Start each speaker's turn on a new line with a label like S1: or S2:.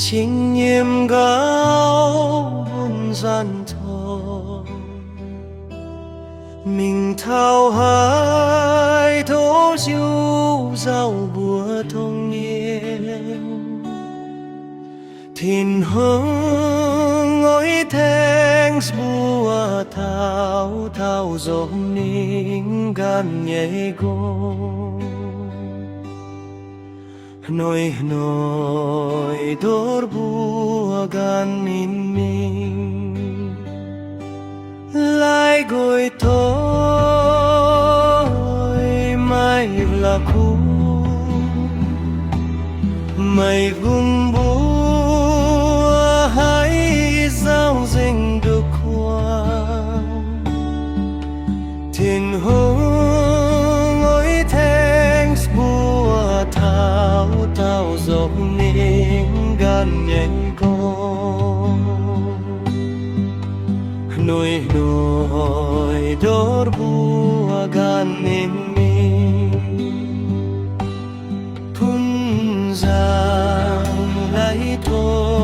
S1: chính nhiệm gáo buồn gian thọ mình thao hai thố chiếu giao bùa thông nhiên thìn hương ngồi thanks bùa thao thao dòng nín gan nhảy gông Noi noi dor buagan in mình lại gội tôi mai là khu mày gun bùa hãy giao dinh được qua thiên hương ngồi thanks bùa thao tao dọc nín gan nhanh con nôi nôi đốt bùa gan nín mình phun giang lấy thôi